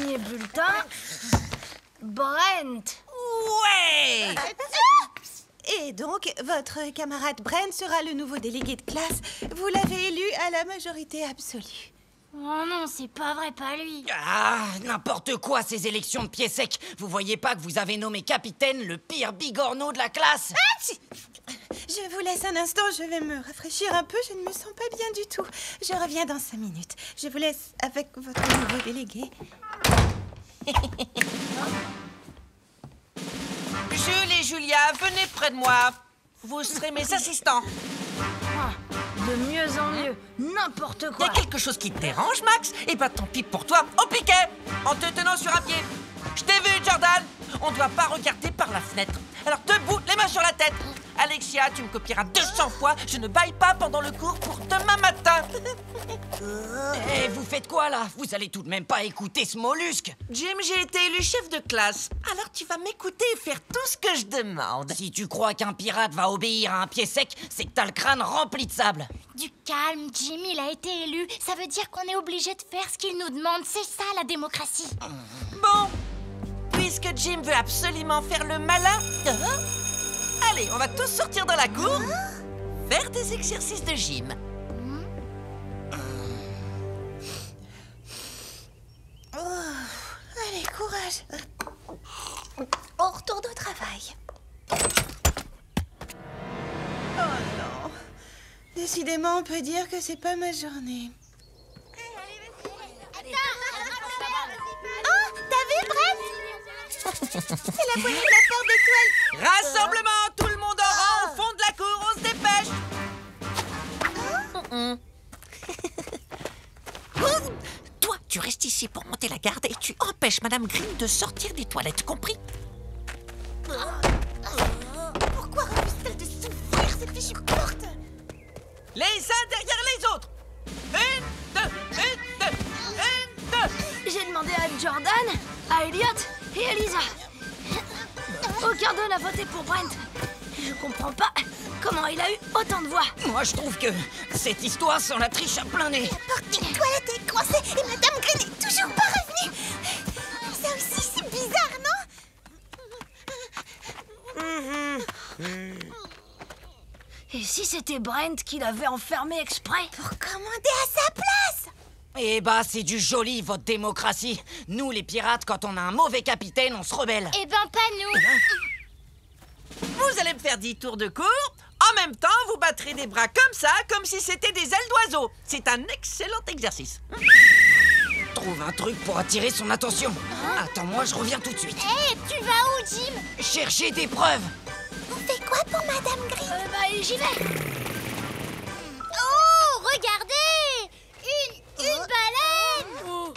premier bulletin, Brent. Ouais! Et donc, votre camarade Brent sera le nouveau délégué de classe. Vous l'avez élu à la majorité absolue. Oh non, c'est pas vrai, pas lui. Ah, n'importe quoi, ces élections de pieds secs. Vous voyez pas que vous avez nommé capitaine le pire bigorneau de la classe? Je vous laisse un instant, je vais me rafraîchir un peu. Je ne me sens pas bien du tout. Je reviens dans 5 minutes. Je vous laisse avec votre nouveau délégué. Jules et Julia, venez près de moi. Vous serez mes assistants. De mieux en mieux, n'importe Y quoi. a quelque chose qui te dérange, Max? Eh ben tant pis pour toi, au piquet, en te tenant sur un pied. Je t'ai vu, Jordan. On doit pas regarder par la fenêtre. Alors debout, les mains sur la tête. Alexia, tu me copieras 200 fois. Je ne baille pas pendant le cours pour demain matin. Eh, vous faites quoi là? Vous allez tout de même pas écouter ce mollusque. Jim, j'ai été élu chef de classe. Alors tu vas m'écouter et faire tout ce que je demande. Si tu crois qu'un pirate va obéir à un pied sec, c'est que t'as le crâne rempli de sable. Du calme, Jim, il a été élu. Ça veut dire qu'on est obligé de faire ce qu'il nous demande. C'est ça, la démocratie. Bon, puisque Jim veut absolument faire le malin, allez, on va tous sortir dans la cour, faire des exercices de gym. Allez, courage. On retourne au travail. Oh non. Décidément, on peut dire que c'est pas ma journée. Oh, t'as vu, Brent? C'est la poignée de la porte de toile. Rassemblement, tout le monde en rang au fond de la cour, on se dépêche. Toi, tu restes ici pour monter la garde et tu empêches Madame Green de sortir des toilettes, compris? Pourquoi refuse-t-elle de s'ouvrir cette fichue porte? Les uns derrière les autres. Une, deux. J'ai demandé à Jordan, à Elliot et à Lisa. Aucun d'eux n'a voté pour Brent. Je comprends pas comment il a eu autant de voix. Moi, je trouve que cette histoire sent la triche à plein nez. La porte des toilettes est coincée et Madame Green est toujours pas revenue. Ça aussi, c'est bizarre, non? Et si c'était Brent qui l'avait enfermé exprès? Pour commander à sa place. Eh bah, c'est du joli, votre démocratie. Nous, les pirates, quand on a un mauvais capitaine, on se rebelle. Eh ben, pas nous. Vous allez me faire 10 tours de cours. En même temps, vous battrez des bras comme ça, comme si c'était des ailes d'oiseau. C'est un excellent exercice. Trouve un truc pour attirer son attention. Attends-moi, je reviens tout de suite. Eh, tu vas où, Jim? Cherchez des preuves. On fait quoi pour Madame Green? J'y vais. Oh, regardez! Une baleine!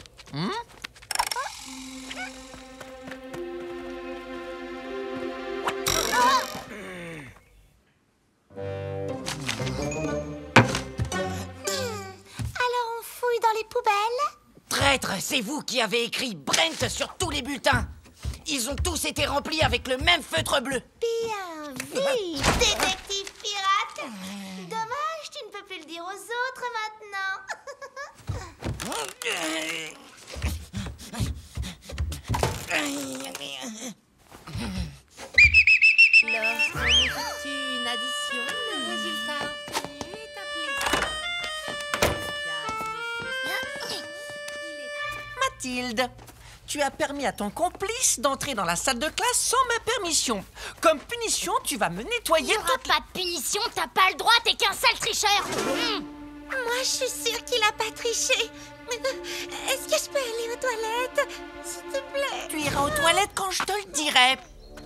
Alors on fouille dans les poubelles? Traître, c'est vous qui avez écrit Brent sur tous les bulletins. Ils ont tous été remplis avec le même feutre bleu. Bien vu, détective pirate. Dommage, tu ne peux plus le dire aux autres Lorsqu'on effectue une addition, le résultat obtenu est appelé. Mathilde, tu as permis à ton complice d'entrer dans la salle de classe sans ma permission. Comme punition, tu vas me nettoyer. Il n'y aura pas de punition, t'as pas le droit, t'es qu'un sale tricheur. Moi, je suis sûre qu'il a pas triché. Est-ce que je peux aller aux toilettes, s'il te plaît? Tu iras aux toilettes quand je te le dirai.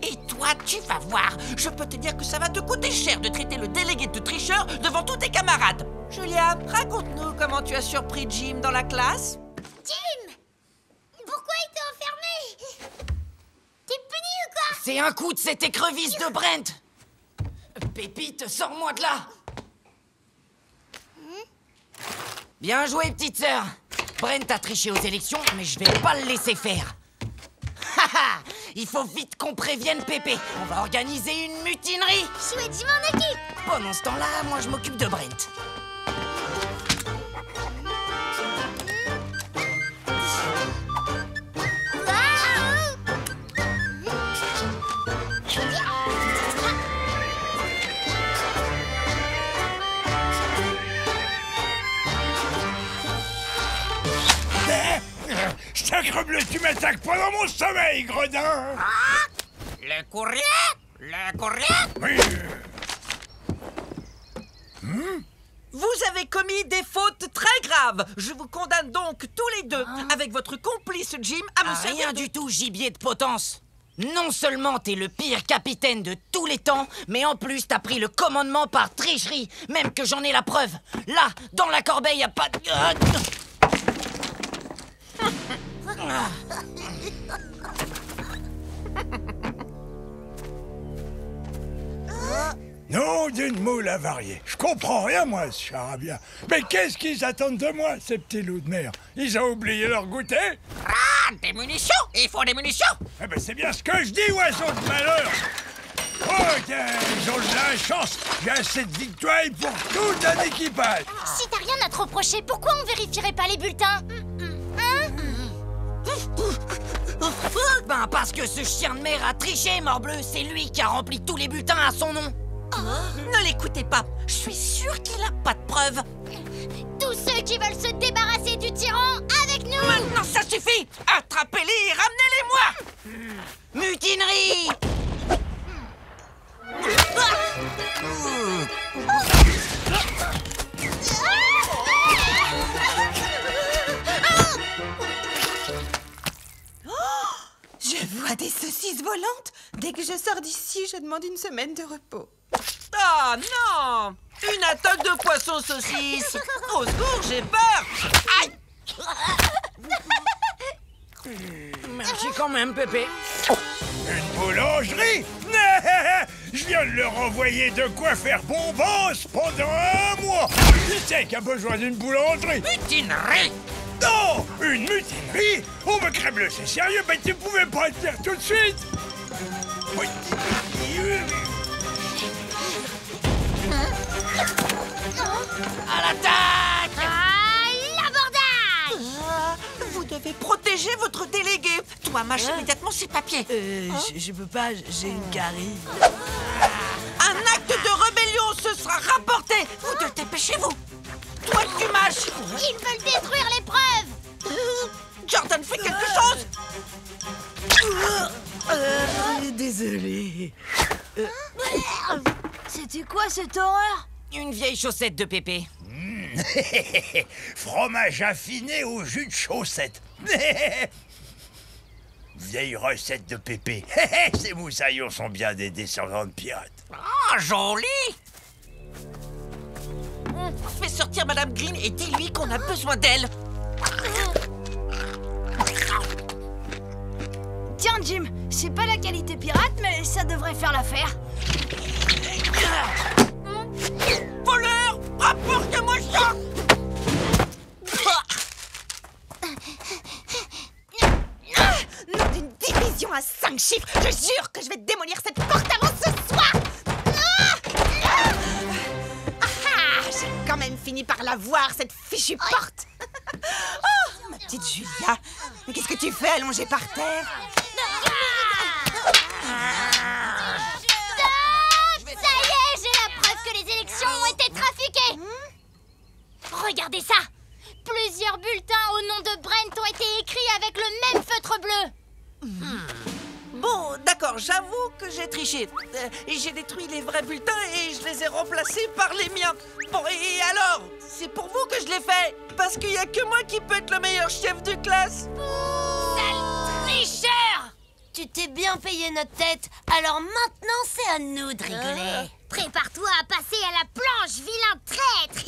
Et toi, tu vas voir. Je peux te dire que ça va te coûter cher de traiter le délégué de tricheur devant tous tes camarades. Julia, raconte-nous comment tu as surpris Jim dans la classe. Jim! Pourquoi il t'a enfermé? T'es puni ou quoi? C'est un coup de cette écrevisse de Brent. Pépite, sors-moi de là. Bien joué, petite sœur. Brent a triché aux élections, mais je vais pas le laisser faire. Haha, il faut vite qu'on prévienne Pépé. On va organiser une mutinerie. Chouette, je m'en occupe. Pendant ce temps-là, moi, je m'occupe de Brent. Sacrebleu, tu m'attaques pendant mon sommeil, gredin! Le courrier? Le courrier? Oui. Vous avez commis des fautes très graves. Je vous condamne donc tous les deux, avec votre complice Jim, à me servir Rien du tout, gibier de potence. Non seulement t'es le pire capitaine de tous les temps, mais en plus t'as pris le commandement par tricherie, même que j'en ai la preuve. Là, dans la corbeille, y a pas de... Non, d'une moule avariée. Je comprends rien, moi, ce charabia. Mais qu'est-ce qu'ils attendent de moi, ces petits loups de mer? Ils ont oublié leur goûter? Ah, des munitions! Il faut des munitions! Eh ben, c'est bien ce que je dis, oiseau de malheur! Oh, tiens, ils ont de la chance. J'ai assez de victoires pour tout un équipage. Si t'as rien à te reprocher, pourquoi on vérifierait pas les bulletins? Ben parce que ce chien de mer a triché, morbleu. C'est lui qui a rempli tous les bulletins à son nom. Ne l'écoutez pas. Je suis sûre qu'il n'a pas de preuves. Tous ceux qui veulent se débarrasser du tyran, avec nous! Maintenant, ça suffit! Attrapez-les et ramenez-les-moi! Mutinerie! Je vois des saucisses volantes. Dès que je sors d'ici, je demande une semaine de repos. Oh non! Une attaque de poisson saucisse! Au secours, j'ai peur! Aïe! Merci quand même, Pépé. Une boulangerie? Je viens de leur envoyer de quoi faire bombance pendant un mois. Qui c'est qui a besoin d'une boulangerie? Mutinerie! Non! Une mutinerie? Oh, mais Crème-Bleu, c'est sérieux? Mais tu pouvais pas le faire tout de suite? Oui. À l'attaque! À l'abordage! Vous devez protéger votre délégué. Toi, mâche immédiatement ces papiers. Je peux pas, j'ai une carie. Un acte de rébellion se sera rapporté. Vous devez dépêchez-vous. Toi, tu mâches. Ils veulent détruire les preuves! Jordan, fais quelque chose. Désolé. C'était quoi cette horreur? Une vieille chaussette de Pépé. Fromage affiné au jus de chaussette. Vieille recette de Pépé. Ces moussaillons sont bien des descendants de pirates. Ah, joli. Fais sortir Madame Green et dis-lui qu'on a besoin d'elle. Tiens, Jim, c'est pas la qualité pirate, mais ça devrait faire l'affaire. Voleur, rapporte-moi ça. Nom d'une division à 5 chiffres, je jure que je vais démolir cette porte avant ce soir! J'ai quand même fini par la voir, cette fichue porte! Oh, ma petite Julia, mais qu'est-ce que tu fais allongée par terre? Stop! Ça y est, j'ai la preuve que les élections ont été trafiquées! Regardez ça! Plusieurs bulletins au nom de Brent ont été écrits avec le même feutre bleu! Bon, d'accord, j'avoue que j'ai triché. Et j'ai détruit les vrais bulletins et je les ai remplacés par les miens. Bon, et alors? C'est pour vous que je l'ai fait. Parce qu'il n'y a que moi qui peux être le meilleur chef de classe. Sale tricheur! Tu t'es bien payé notre tête, alors maintenant c'est à nous de rigoler. Prépare-toi à passer à la planche, vilain traître!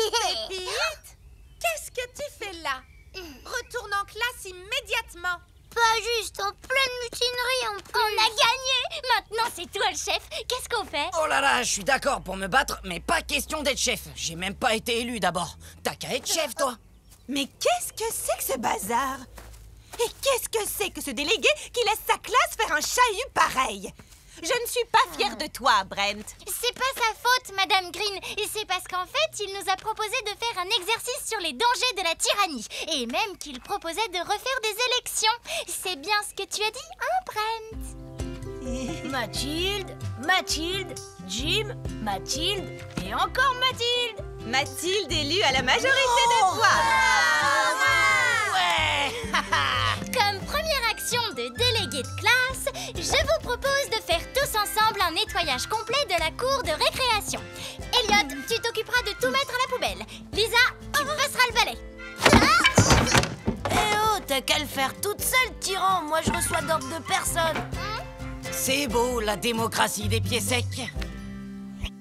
Pépite, qu'est-ce que tu fais là? Retourne en classe immédiatement. Pas juste en pleine mutinerie en plus. On a gagné! Maintenant c'est toi le chef. Qu'est-ce qu'on fait? Oh là là, je suis d'accord pour me battre, mais pas question d'être chef. J'ai même pas été élu d'abord. T'as qu'à être chef, toi. Mais qu'est-ce que c'est que ce bazar? Et qu'est-ce que c'est que ce délégué qui laisse sa classe faire un chahut pareil? Je ne suis pas fière de toi, Brent. C'est pas sa faute, Madame Green. Et c'est parce qu'en fait, il nous a proposé de faire un exercice sur les dangers de la tyrannie. Et même qu'il proposait de refaire des élections. C'est bien ce que tu as dit, hein, Brent? Mathilde, Mathilde, Jim, Mathilde et encore Mathilde. Mathilde élue à la majorité de voix. Ouais. Comme cahiers de classe, je vous propose de faire tous ensemble un nettoyage complet de la cour de récréation. Elliot, tu t'occuperas de tout mettre à la poubelle. Lisa, tu passeras le balai. Eh oh, t'as qu'à le faire toute seule, tyran. Moi, je reçois d'ordre de personne. C'est beau, la démocratie des pieds secs.